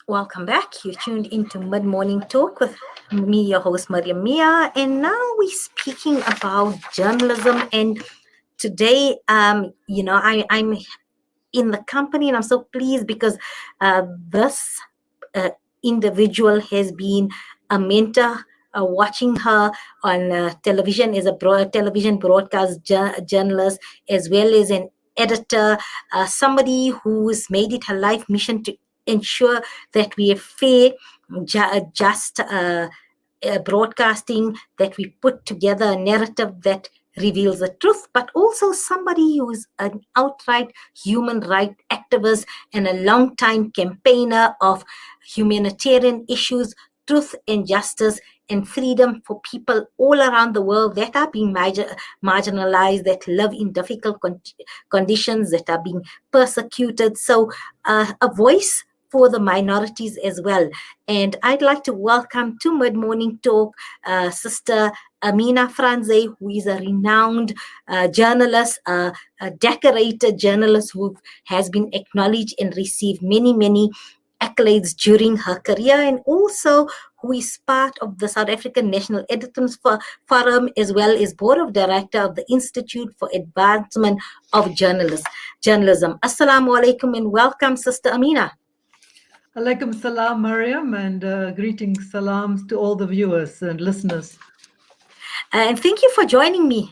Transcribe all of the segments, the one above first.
Welcome back. You tuned into Mid-Morning Talk with me, your host, Mariam, and now we're speaking about journalism. And today, I'm in the company, and I'm so pleased because this individual has been a mentor. Watching her on television as a television broadcast journalist, as well as an editor, somebody who's made it her life mission to ensure that we have fair, just broadcasting, that we put together a narrative that reveals the truth, but also somebody who is an outright human rights activist and a long-time campaigner of humanitarian issues, truth and justice and freedom for people all around the world that are being marginalized, that live in difficult conditions, that are being persecuted. So a voice for the minorities as well. And I'd like to welcome to Mid-Morning Talk Sister Amina Frense, who is a renowned journalist, a decorated journalist who has been acknowledged and received many accolades during her career, and also who is part of the South African National Editors Forum, as well as board of director of the Institute for Advancement of Journalism. Assalamu alaikum and welcome, Sister Amina. Alaikum salam, Mariam, and greetings, salams to all the viewers and listeners. And thank you for joining me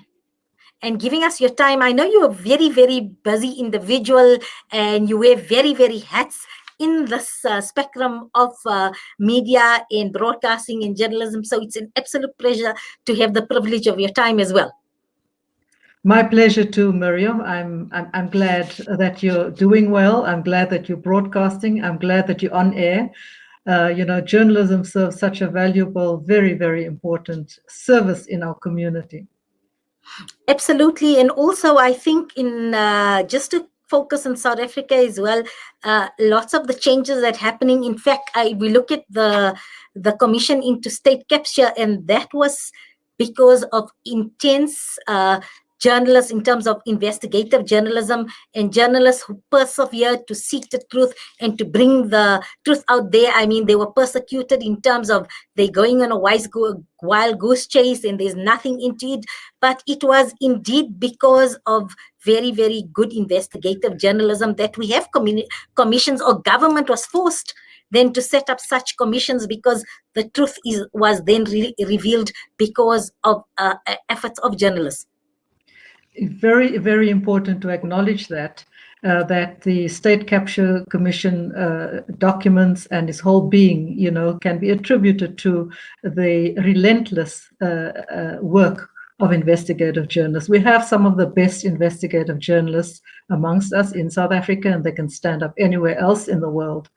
and giving us your time. I know you're a very busy individual and you wear very hats in this spectrum of media and broadcasting and journalism. So it's an absolute pleasure to have the privilege of your time as well. My pleasure too, Mariam. I'm glad that you're doing well. I'm glad that you're broadcasting. I'm glad that you're on air. Journalism serves such a valuable, very important service in our community. Absolutely. And also, I think in just to focus on South Africa as well, lots of the changes that are happening. In fact, we look at the commission into state capture, and that was because of intense journalists in terms of investigative journalism and journalists who persevered to seek the truth and to bring the truth out there. I mean, they were persecuted in terms of they going on a wild goose chase and there's nothing into it. But it was indeed because of very good investigative journalism that we have commissions, or government was forced then to set up such commissions, because the truth was then revealed because of efforts of journalists. Very important to acknowledge that the State Capture Commission documents and its whole being, can be attributed to the relentless work of investigative journalists. We have some of the best investigative journalists amongst us in South Africa, and they can stand up anywhere else in the world.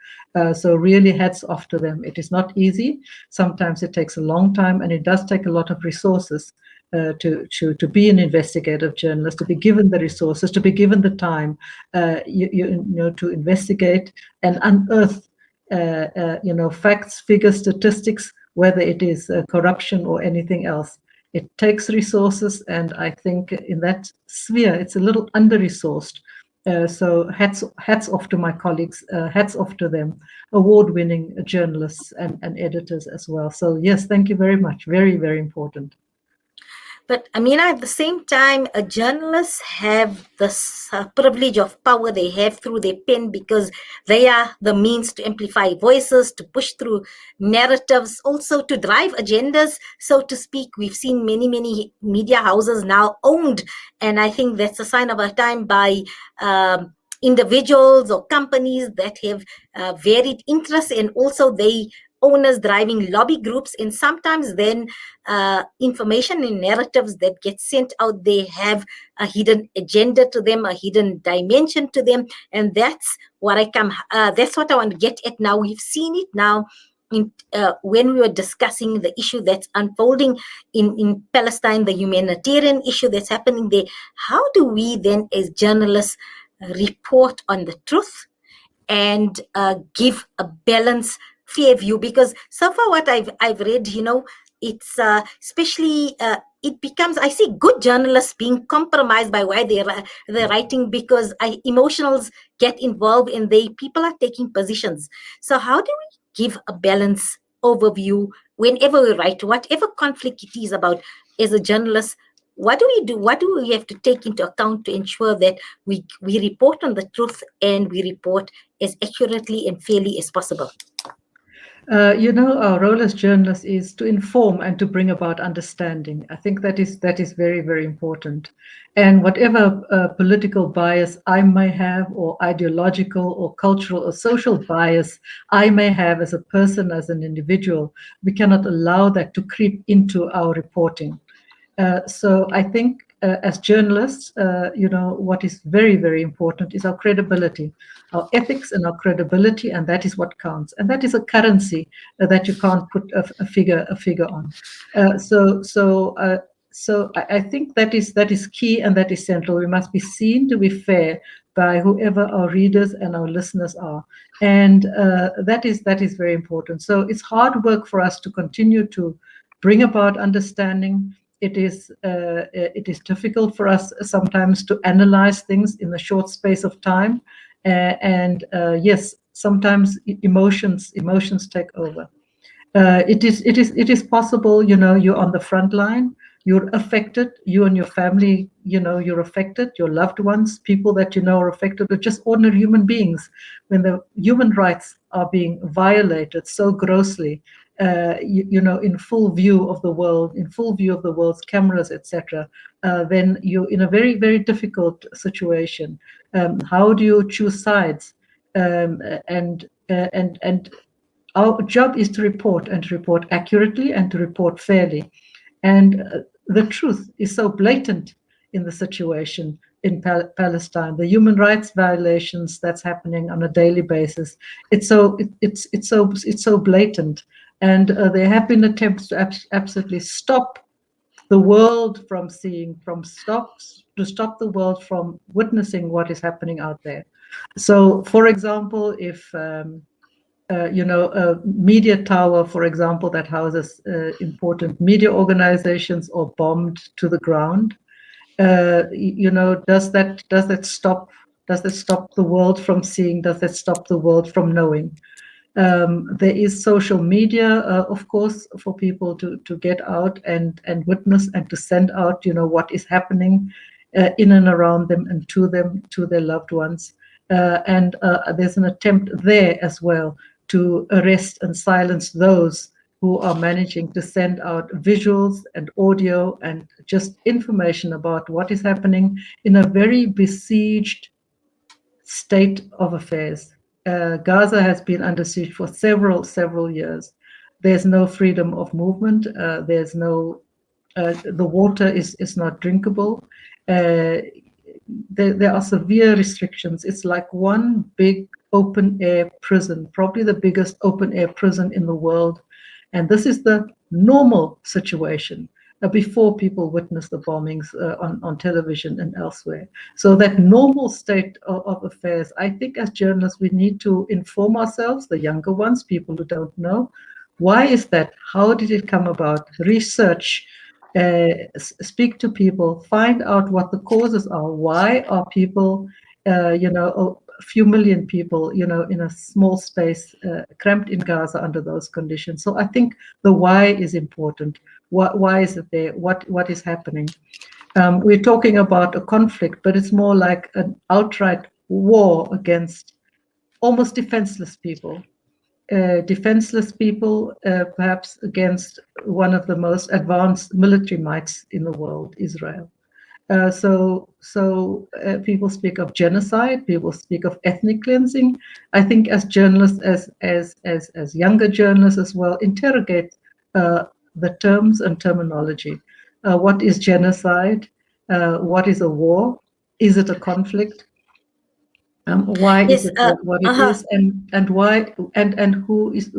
So really hats off to them. It is not easy. Sometimes it takes a long time, and it does take a lot of resources to be an investigative journalist, to be given the resources, to be given the time, to investigate and unearth, facts, figures, statistics, whether it is corruption or anything else. It takes resources, and I think in that sphere, it's a little under-resourced. So hats off to my colleagues, hats off to them, award-winning journalists and editors as well. So yes, thank you very much. Very important. But Amina, at the same time, journalists have this privilege of power they have through their pen, because they are the means to amplify voices, to push through narratives, also to drive agendas, so to speak. We've seen many media houses now owned, and I think that's a sign of our time, by individuals or companies that have varied interests, and also they owners driving lobby groups, and sometimes then information and narratives that get sent out, they have a hidden agenda to them, a hidden dimension to them, and that's what that's what I want to get at now. We've seen it now when we were discussing the issue that's unfolding in Palestine, the humanitarian issue that's happening there. How do we then, as journalists, report on the truth and give a balanced, fair view? Because so far what I've read, it's especially it becomes, I see good journalists being compromised by why they're writing, because emotionals get involved and people are taking positions. So how do we give a balance overview whenever we write, whatever conflict it is about? As a journalist, what do we do? What do we have to take into account to ensure that we report on the truth and we report as accurately and fairly as possible? Our role as journalists is to inform and to bring about understanding. I think that is very, very important. And whatever political bias I may have, or ideological or cultural or social bias I may have as a person, as an individual, we cannot allow that to creep into our reporting. So I think as journalists, what is very, very important is our credibility, our ethics and our credibility, and that is what counts. And that is a currency that you can't put a figure on. So I think that is key and that is central. We must be seen to be fair by whoever our readers and our listeners are, and that is very important. So it's hard work for us to continue to bring about understanding. It is difficult for us sometimes to analyze things in a short space of time, and yes, sometimes emotions take over. It is possible, you're on the front line, you're affected, you and your family, you're affected, your loved ones, people that are affected, are just ordinary human beings. When the human rights are being violated so grossly, in full view of the world, in full view of the world's cameras, etc., then you're in a very, very difficult situation. How do you choose sides? And our job is to report, and to report accurately, and to report fairly. And the truth is so blatant in the situation in Palestine, the human rights violations that's happening on a daily basis. It's so blatant, and there have been attempts to absolutely stop the world from seeing, to stop the world from witnessing what is happening out there. So, for example, if a media tower, for example, that houses important media organizations, or bombed to the ground, does that stop the world from seeing? Does that stop the world from knowing? There is social media, of course, for people to get out and witness, and to send out, what is happening in and around them, and to their loved ones. And there's an attempt there as well to arrest and silence those who are managing to send out visuals and audio and just information about what is happening in a very besieged state of affairs. Gaza has been under siege for several years. There's no freedom of movement. There's no, the water is not drinkable. There are severe restrictions. It's like one big open air prison, probably the biggest open air prison in the world. And this is the normal situation before people witness the bombings on television and elsewhere. So that normal state of affairs, I think as journalists, we need to inform ourselves, the younger ones, people who don't know. Why is that? How did it come about? Research. Speak to people, find out what the causes are. Why are people, a few million people, in a small space, cramped in Gaza under those conditions? So I think the why is important. Why is it there? What is happening? We're talking about a conflict, but it's more like an outright war against almost defenseless people. Perhaps against one of the most advanced military mights in the world, Israel. So people speak of genocide. People speak of ethnic cleansing. I think as journalists, as younger journalists as well, interrogate the terms and terminology. What is genocide? What is a war? Is it a conflict? Why Yes, is it what it is, and why, and who is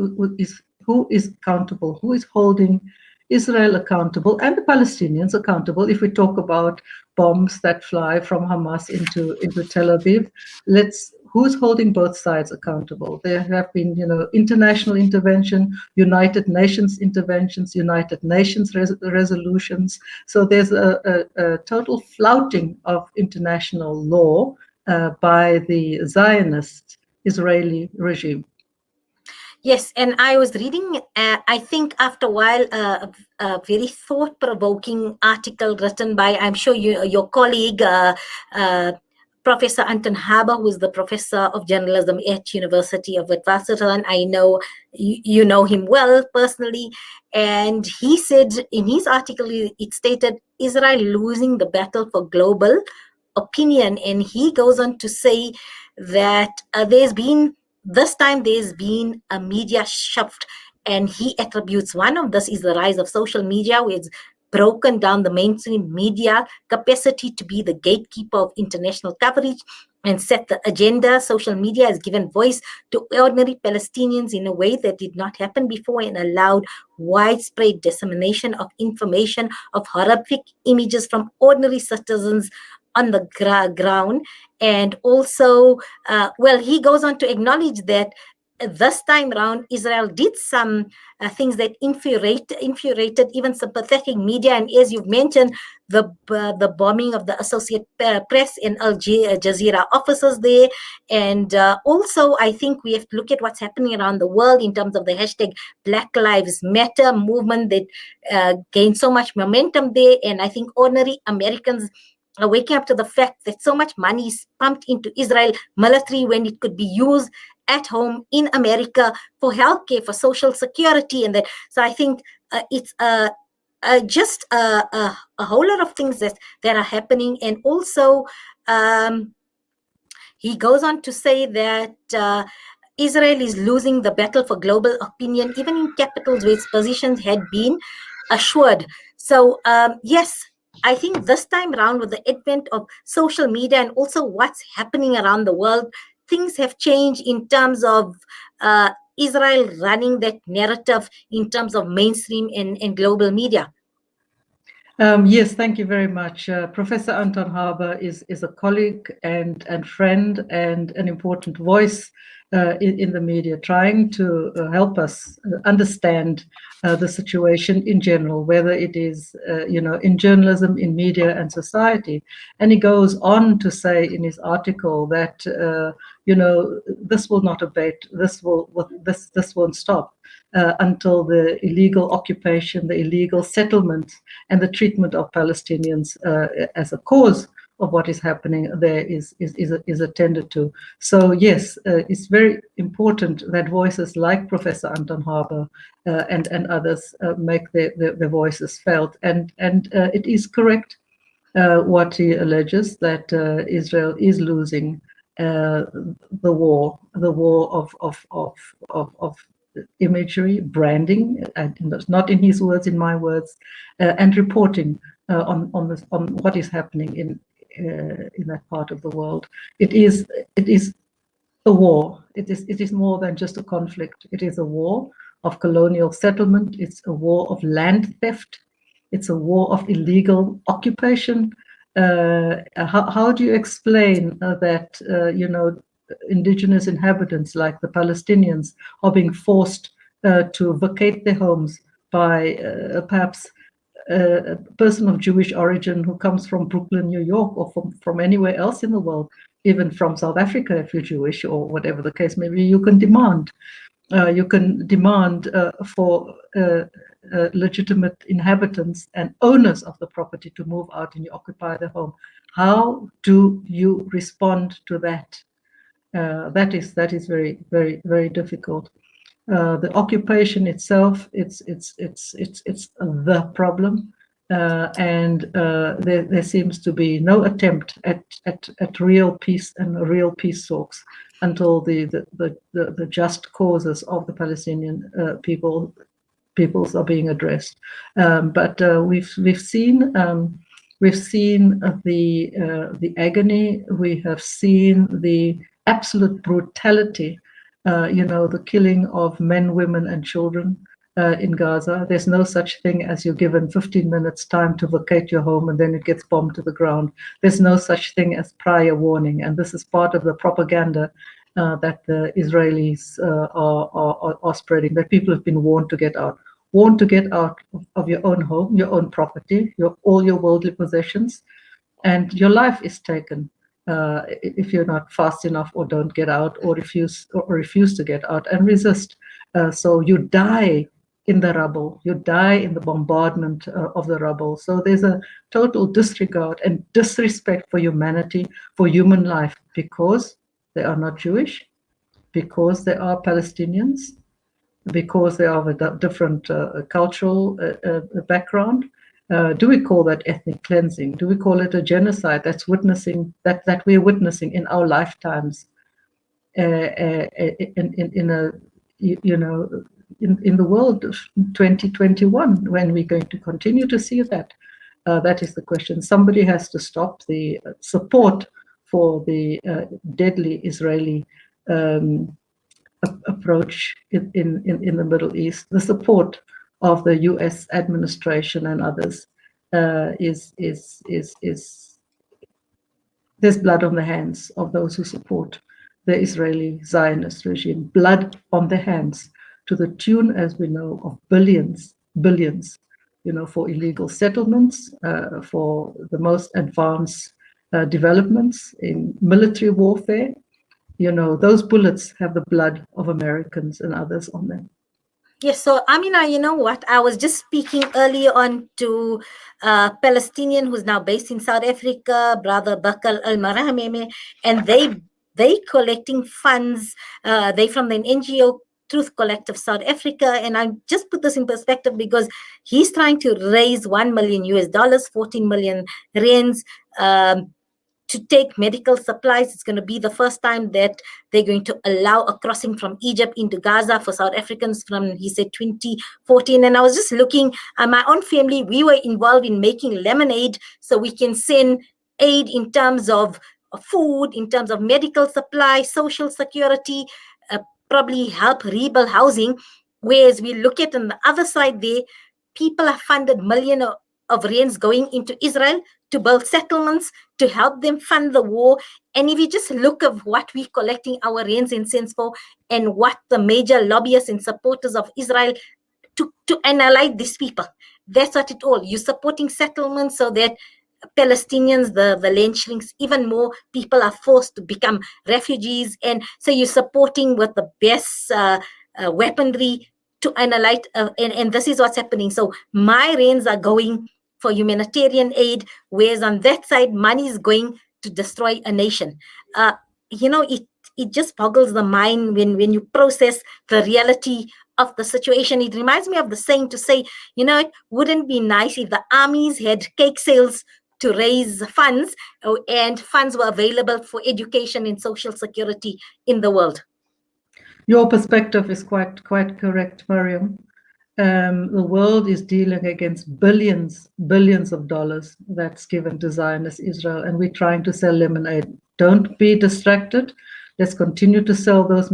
accountable? Who is holding Israel accountable and the Palestinians accountable? If we talk about bombs that fly from Hamas into Tel Aviv, let's who's holding both sides accountable? There have been, international intervention, United Nations interventions, United Nations resolutions. So there's a total flouting of international law by the Zionist Israeli regime. Yes, and I was reading, I think after a while, a very thought-provoking article written by, I'm sure your colleague, Professor Anton Haber, who is the professor of journalism at University of Witwatersrand. I know you know him well personally. And he said in his article, it stated Israel losing the battle for global opinion. And he goes on to say that this time there's been a media shift, and he attributes one of this is the rise of social media, which has broken down the mainstream media capacity to be the gatekeeper of international coverage and set the agenda. Social media has given voice to ordinary Palestinians in a way that did not happen before and allowed widespread dissemination of information, of horrific images from ordinary citizens on the ground. And also, he goes on to acknowledge that this time around, Israel did some things that infuriated even sympathetic media. And as you've mentioned, the bombing of the Associated Press and Al Jazeera offices there. And also, I think we have to look at what's happening around the world in terms of the hashtag Black Lives Matter movement that gained so much momentum there. And I think ordinary Americans are waking up to the fact that so much money is pumped into Israel military when it could be used at home in America for healthcare, for social security, and that. So I think it's just a whole lot of things that are happening. And also, he goes on to say that Israel is losing the battle for global opinion, even in capitals where its positions had been assured. So yes, I think this time around, with the advent of social media and also what's happening around the world, things have changed in terms of Israel running that narrative in terms of mainstream and global media. Yes, thank you very much. Professor Anton Haber is a colleague and friend and an important voice in the media, trying to help us understand the situation in general, whether it is, in journalism, in media and society. And he goes on to say in his article that, this will not abate, this won't stop. Until the illegal occupation, the illegal settlement, and the treatment of Palestinians as a cause of what is happening there is attended to. So yes, it's very important that voices like Professor Anton Haber and others make their voices felt. And it is correct what he alleges, that Israel is losing the war of imagery, branding, and not in his words, in my words, and reporting on what is happening in that part of the world. It is a war. It is more than just a conflict. It is a war of colonial settlement. It's a war of land theft. It's a war of illegal occupation. How do you explain that indigenous inhabitants like the Palestinians are being forced to vacate their homes by perhaps a person of Jewish origin who comes from Brooklyn, New York, or from anywhere else in the world, even from South Africa if you're Jewish, or whatever the case may be? You can demand for legitimate inhabitants and owners of the property to move out and you occupy the home. How do you respond to that? That is very, very, very difficult. The occupation itself, it's the problem, and there seems to be no attempt at real peace and real peace talks until the just causes of the Palestinian peoples are being addressed. But we've seen the agony. We have seen the absolute brutality, the killing of men, women, and children, in Gaza. There's no such thing as you're given 15 minutes time to vacate your home and then it gets bombed to the ground. There's no such thing as prior warning. And this is part of the propaganda that the Israelis are spreading, that people have been warned to get out. Warned to get out of your own home, your own property, all your worldly possessions, and your life is taken if you're not fast enough or don't get out or refuse to get out and resist. So you die in the rubble, you die in the bombardment of the rubble. So there's a total disregard and disrespect for humanity, for human life, because they are not Jewish, because they are Palestinians, because they are of a different cultural background. Do we call that ethnic cleansing? Do we call it a genocide that's witnessing that we're witnessing in our lifetimes? In a in the world of 2021, when we're going to continue to see that, that is the question. Somebody has to stop the support for the deadly Israeli approach in the Middle East. The support of the U.S. administration and others is there's blood on the hands of those who support the Israeli Zionist regime. Blood on their hands, to the tune, as we know, of billions, for illegal settlements, for the most advanced developments in military warfare. Those bullets have the blood of Americans and others on them. Yes, so Amina, you know what? I was just speaking earlier on to a Palestinian who's now based in South Africa, Brother Bakal Al-Marhameme, and they collecting funds. They from the NGO Truth Collective South Africa, and I just put this in perspective because he's trying to raise $1 million US, 14 million rands. To take medical supplies. It's going to be the first time that they're going to allow a crossing from Egypt into Gaza for South Africans from, he said, 2014. And I was just looking at my own family. We were involved in making lemonade so we can send aid in terms of food, in terms of medical supply, social security, probably help rebuild housing. Whereas we look at on the other side there, people have funded millions of rands going into Israel to build settlements, to help them fund the war. And if you just look at what we're collecting our rands and cents for, and what the major lobbyists and supporters of Israel to analyze these people, that's what it all. You're supporting settlements so that Palestinians, the land shrinks even more. People are forced to become refugees. And so you're supporting with the best weaponry to analyze. And this is what's happening. So my rands are going for humanitarian aid, whereas on that side, money is going to destroy a nation. It just boggles the mind when you process the reality of the situation. It reminds me of the saying to say, it wouldn't be nice if the armies had cake sales to raise funds and funds were available for education and social security in the world. Your perspective is quite correct, Mariam. The world is dealing against billions of dollars that's given to Zionist Israel, and we're trying to sell lemonade. Don't be distracted. Let's continue to sell those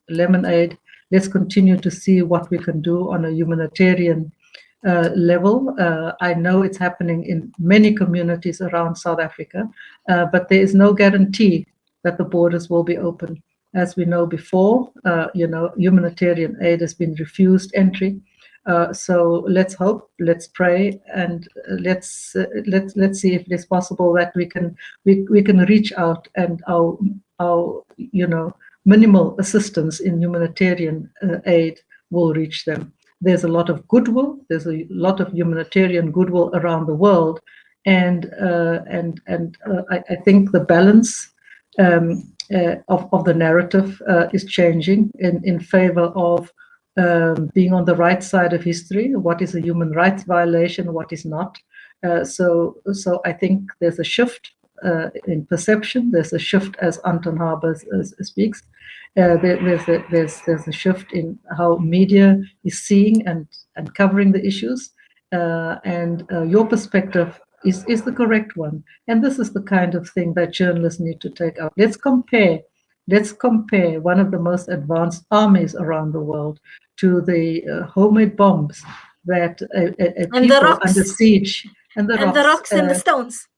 lemonade. Let's continue to see what we can do on a humanitarian level. I know it's happening in many communities around South Africa, but there is no guarantee that the borders will be open. As we know before, humanitarian aid has been refused entry. So let's hope, let's pray, and let's see if it is possible that we can reach out, and our minimal assistance in humanitarian aid will reach them. There's a lot of goodwill. There's a lot of humanitarian goodwill around the world, and I think the balance of the narrative is changing in favor of being on the right side of history. What is a human rights violation? What is not? So I think there's a shift in perception. There's a shift, as Anton Haber speaks. There's a shift in how media is seeing and covering the issues. And your perspective is the correct one. And this is the kind of thing that journalists need to take up. Let's compare Let's compare one of the most advanced armies around the world to the homemade bombs that And the people under rocks. siege and the And the rocks. rocks and the stones.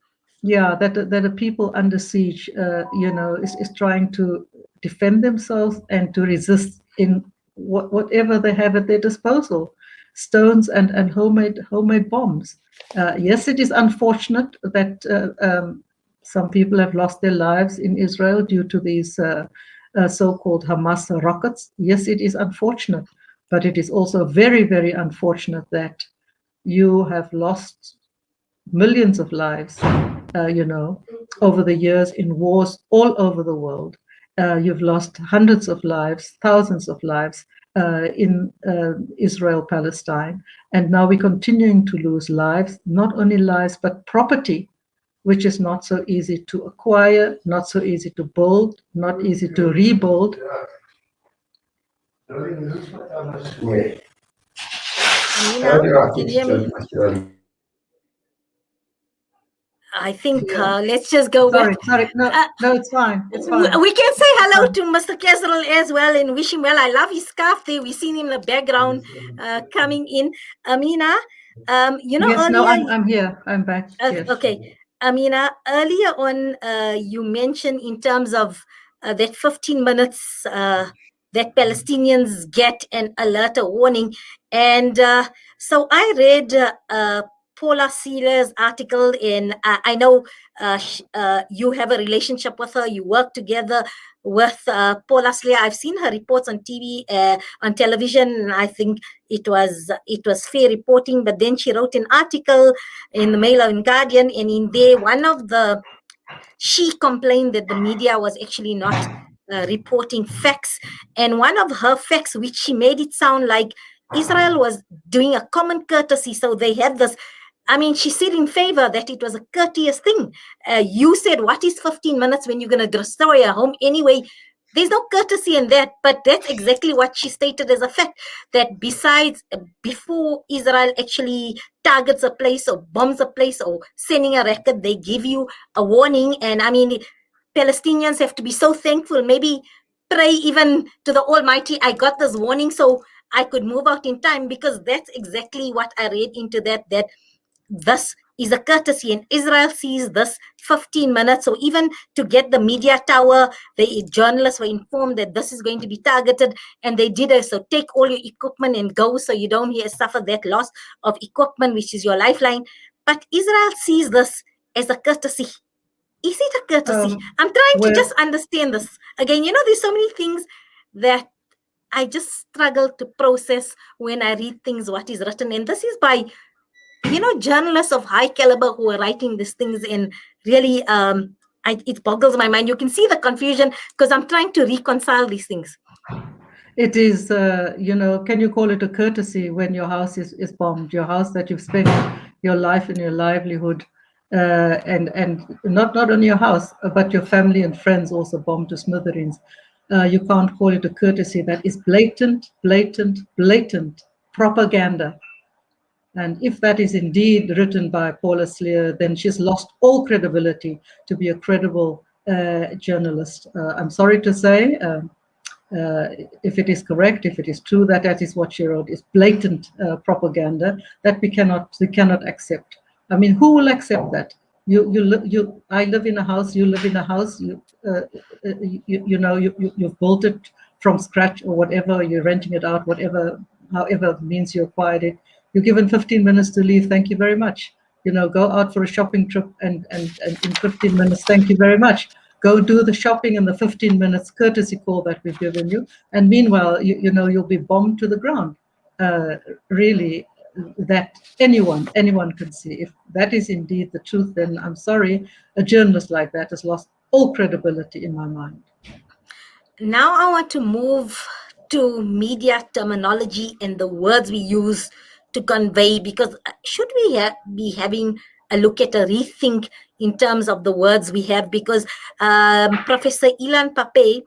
Yeah, that the people under siege, is trying to defend themselves and to resist in whatever they have at their disposal, stones and homemade bombs. Yes, it is unfortunate that some people have lost their lives in Israel due to these so-called Hamas rockets. Yes, it is unfortunate, but it is also very, very unfortunate that you have lost millions of lives, over the years in wars all over the world. You've lost hundreds of lives, thousands of lives in Israel-Palestine. And now we're continuing to lose lives, not only lives, but property, which is not so easy to acquire, not so easy to build, not easy to rebuild. Amina, can you hear me? I think let's just go Sorry, back. no, it's fine. It's fine. We can say hello to Mr. Kesrel as well and wish him well. I love his scarf there. We've seen him in the background coming in. Amina, Yes, no, earlier. I'm here. I'm back. Yes. Okay. Amina, earlier on, you mentioned in terms of that 15 minutes that Palestinians get an alert, a warning. And so I read Paula Sealer's article in, I know you have a relationship with her, you work together with Paula Sealer. I've seen her reports on TV, on television, and I think it was fair reporting. But then she wrote an article in the Mail and Guardian, and in there, she complained that the media was actually not reporting facts. And one of her facts, which she made it sound like Israel was doing a common courtesy. So they had this, she said in favor that it was a courteous thing. You said, what is 15 minutes when you're going to destroy a home anyway? There's no courtesy in that, but that's exactly what she stated as a fact, that before Israel actually targets a place or bombs a place or sending a rocket, they give you a warning. And Palestinians have to be so thankful, maybe pray even to the Almighty, I got this warning so I could move out in time, because that's exactly what I read into that this is a courtesy, and Israel sees this 15 minutes. So even to get the media tower, the journalists were informed that this is going to be targeted, and they did it. So take all your equipment and go, so you don't suffer that loss of equipment, which is your lifeline. But Israel sees this as a courtesy. Is it a courtesy? I'm trying to just understand this. Again, there's so many things that I just struggle to process when I read things, what is written. And this is by journalists of high caliber who are writing these things, and really it boggles my mind. You can see the confusion because I'm trying to reconcile these things. It is, can you call it a courtesy when your house is bombed, your house that you've spent your life and your livelihood, and not only your house, but your family and friends also bombed to smithereens. You can't call it a courtesy. That is blatant propaganda. And if that is indeed written by Paula Sleer, then she's lost all credibility to be a credible journalist. I'm sorry to say, if it is correct, if it is true that is what she wrote, is blatant propaganda that we cannot accept. I mean, who will accept that? I live in a house. You live in a house. You've built it from scratch or whatever. You're renting it out, however means you acquired it. You're given 15 minutes to leave. Thank you very much. Go out for a shopping trip and in 15 minutes. Thank you very much. Go do the shopping in the 15 minutes courtesy call that we've given you. And meanwhile, you'll be bombed to the ground. Really, that anyone can see. If that is indeed the truth, then I'm sorry, a journalist like that has lost all credibility in my mind. Now I want to move to media terminology and the words we use to convey, because should we be having a look at a rethink in terms of the words we have? Because Professor Ilan Pape,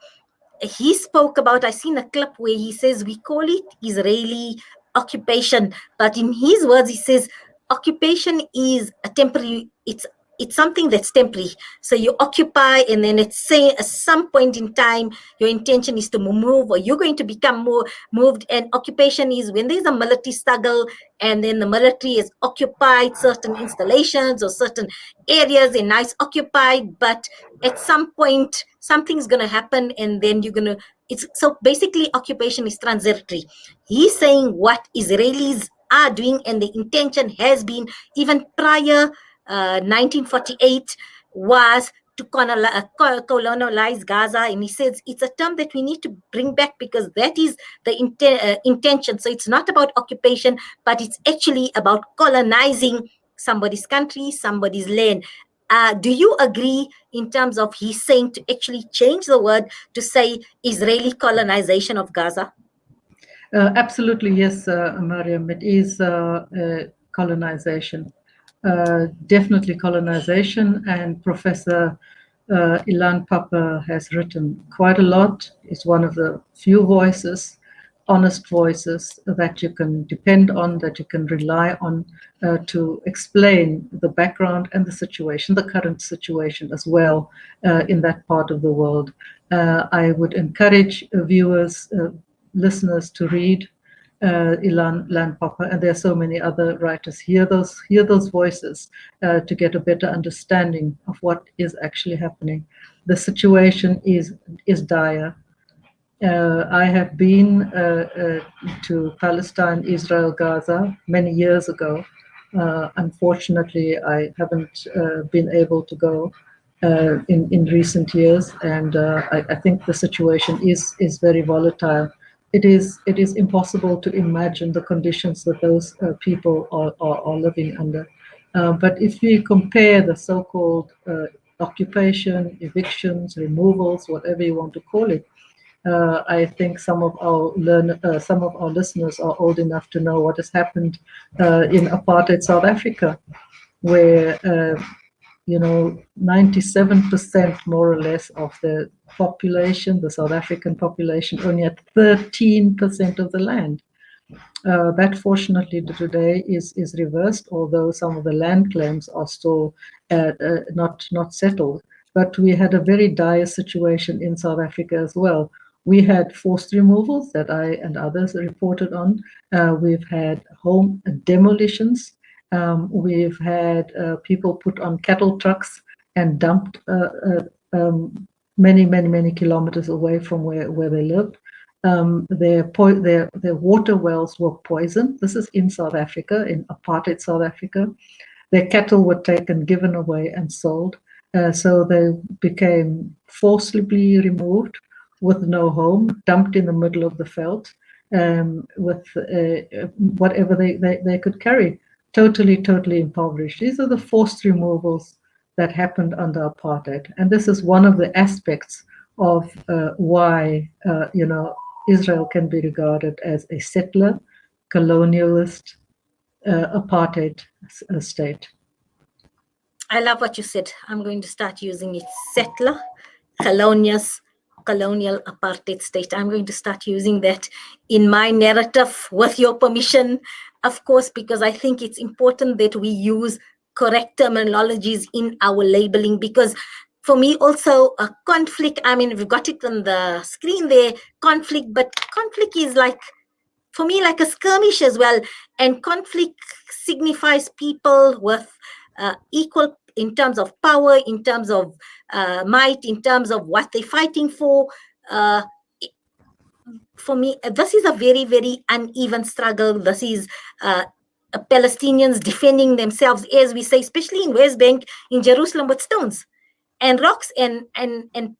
he spoke about, I seen a clip where he says we call it Israeli occupation, but in his words he says occupation is a temporary, it's it's something that's temporary. So you occupy, and then let's say at some point in time, your intention is to move, or you're going to become more moved. And occupation is when there's a military struggle, and then the military has occupied certain installations or certain areas, and now it's occupied. But at some point, something's going to happen, and then you're going to. It's so basically occupation is transitory. He's saying what Israelis are doing, and the intention has been even prior 1948 was to colonize Gaza. And he says it's a term that we need to bring back because that is the intention. So it's not about occupation, but it's actually about colonizing somebody's country, somebody's land. Do you agree in terms of he's saying to actually change the word to say Israeli colonization of Gaza? Absolutely, yes, Mariam. It is colonization. Definitely colonization. And Professor Ilan Pape has written quite a lot. It's one of the few voices, honest voices that you can depend on, that you can rely on to explain the background and the situation, the current situation as well in that part of the world. I would encourage viewers, listeners to read Ilan Pape, and there are so many other writers. Hear those voices to get a better understanding of what is actually happening. The situation is dire. I have been to Palestine, Israel, Gaza many years ago. Unfortunately, I haven't been able to go in recent years, and I think the situation is very volatile. It is impossible to imagine the conditions that those people are living under. But if we compare the so-called occupation, evictions, removals, whatever you want to call it, I think some of our listeners are old enough to know what has happened in apartheid South Africa, where 97% more or less of the population, the South African population, only had 13% of the land. That fortunately today is reversed, although some of the land claims are still not settled. But we had a very dire situation in South Africa as well. We had forced removals that I and others reported on. We've had home demolitions. We've had people put on cattle trucks and dumped many kilometers away from where they lived. Their water wells were poisoned. This is in South Africa, in apartheid South Africa. Their cattle were taken, given away, and sold. So they became forcibly removed with no home, dumped in the middle of the veld with whatever they could carry. Totally impoverished. These are the forced removals that happened under apartheid. And this is one of the aspects of why, Israel can be regarded as a settler, colonialist, apartheid state. I love what you said. I'm going to start using it. Settler, colonial apartheid state. I'm going to start using that in my narrative with your permission, of course, because I think it's important that we use correct terminologies in our labeling, because for me also a conflict, I mean, we've got it on the screen there, conflict, but conflict is like, for me, like a skirmish as well. And conflict signifies people with equal in terms of power, in terms of might, in terms of what they're fighting for. For me, this is a very uneven struggle. This is Palestinians defending themselves, as we say, especially in West Bank, in Jerusalem, with stones and rocks. And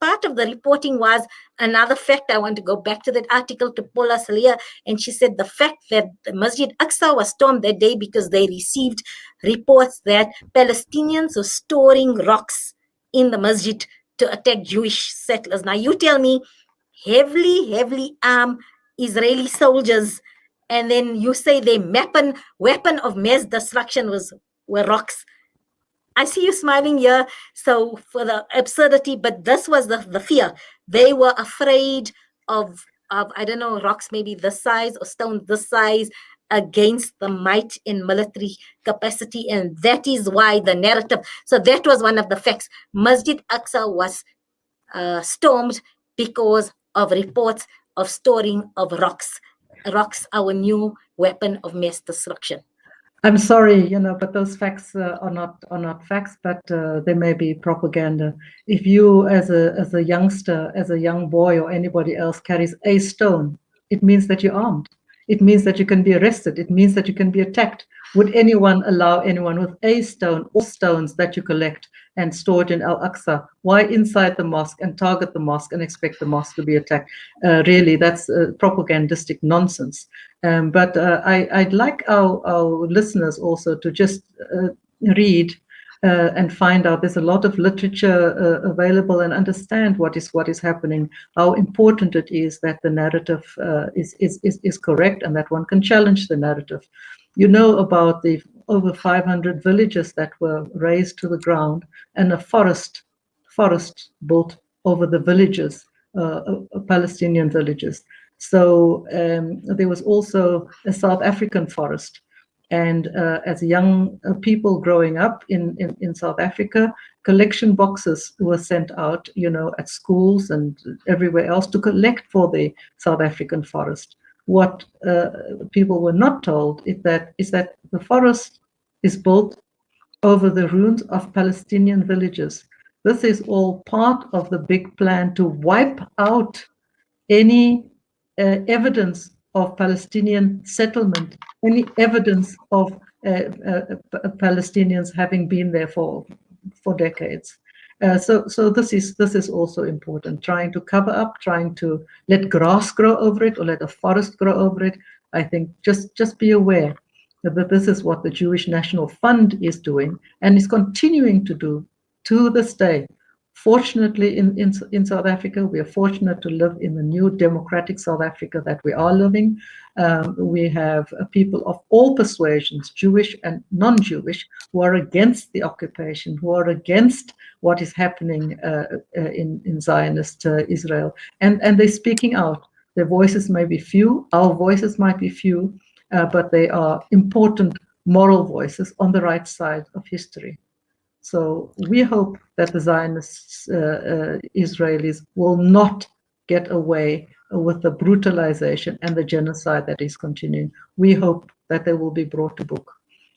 part of the reporting was another fact. I want to go back to that article to Paula Salia, and she said the fact that the Masjid Aqsa was stormed that day because they received reports that Palestinians were storing rocks in the masjid to attack Jewish settlers. Now you tell me, heavily armed Israeli soldiers, and then you say their weapon of mass destruction were rocks. I see you smiling here, so for the absurdity, but this was the fear. They were afraid of I don't know, rocks maybe this size or stones this size, against the might in military capacity. And that is why the narrative, so that was one of the facts. Masjid Aqsa was stormed because of reports of storing of rocks. Rocks, our new weapon of mass destruction. I'm sorry, but those facts are not facts, but they may be propaganda. If you, as a youngster, as a young boy, or anybody else carries a stone, it means that you're armed. It means that you can be arrested. It means that you can be attacked. Would anyone allow anyone with a stone or stones that you collect and store it in Al-Aqsa? Why inside the mosque and target the mosque and expect the mosque to be attacked? Really, that's propagandistic nonsense. But I'd like our listeners also to just read and find out. There's a lot of literature available, and understand what is happening, how important it is that the narrative is correct, and that one can challenge the narrative. You know about the over 500 villages that were razed to the ground, and a forest built over the villages, Palestinian villages. So there was also a South African forest. And as young people growing up in South Africa, collection boxes were sent out, at schools and everywhere else to collect for the South African forest. What people were not told is that the forest is built over the ruins of Palestinian villages. This is all part of the big plan to wipe out any evidence of Palestinian settlement, any evidence of Palestinians having been there for decades. So this is also important. Trying to cover up, trying to let grass grow over it, or let a forest grow over it. I think just be aware that this is what the Jewish National Fund is doing, and is continuing to do to this day. Fortunately, in South Africa, we are fortunate to live in the new democratic South Africa that we are living. We have people of all persuasions, Jewish and non-Jewish, who are against the occupation, who are against what is happening in Zionist Israel. And they're speaking out. Their voices may be few, our voices might be few, but they are important moral voices on the right side of history. So we hope that the Zionists, Israelis, will not get away with the brutalization and the genocide that is continuing. We hope that they will be brought to book,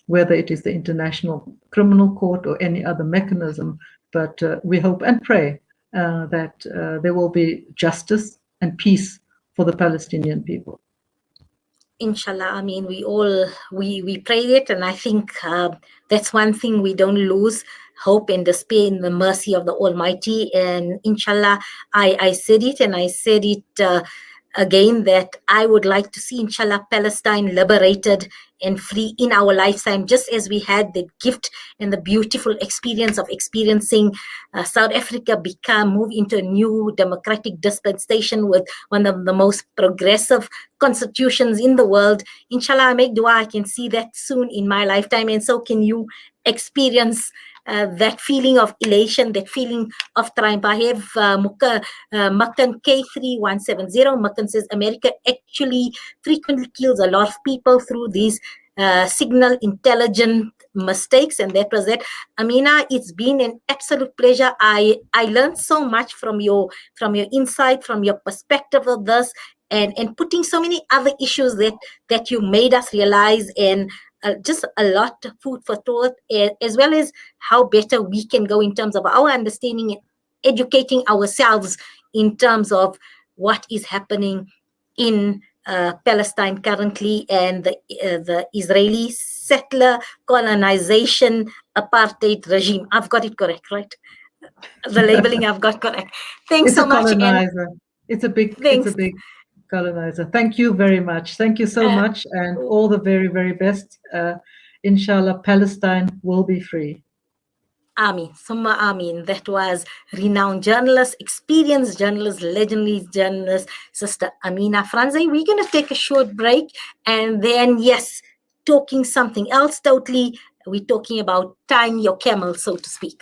whether it is the International Criminal Court or any other mechanism. But we hope and pray that there will be justice and peace for the Palestinian people. Inshallah. I mean, we pray it, and I think that's one thing we don't lose hope and despair in the mercy of the Almighty. And inshallah, I said it, and I said it again, that I would like to see, inshallah, Palestine liberated and free in our lifetime, just as we had the gift and the beautiful experience of experiencing South Africa move into a new democratic dispensation with one of the most progressive constitutions in the world. Inshallah, I make dua I can see that soon in my lifetime, and so can you experience that feeling of elation, that feeling of triumph. I have Makan K3170. Makan says America actually frequently kills a lot of people through these signal intelligent mistakes, and that was it. Amina, it's been an absolute pleasure. I learned so much from your insight, from your perspective of this, and putting so many other issues that you made us realize, and just a lot of food for thought, as well as how better we can go in terms of our understanding and educating ourselves in terms of what is happening in Palestine currently, and the Israeli settler colonization apartheid regime. I've got it correct, right? The labeling I've got correct. Thanks so much. Colonizer. It's a big colonizer. Thank you very much. Thank you so much, and all the very, very best. Inshallah, Palestine will be free. Amin, Summa Amin. That was renowned journalist, experienced journalist, legendary journalist, Sister Amina Frense. We're going to take a short break, and then, yes, talking something else totally. We're talking about tying your camel, so to speak.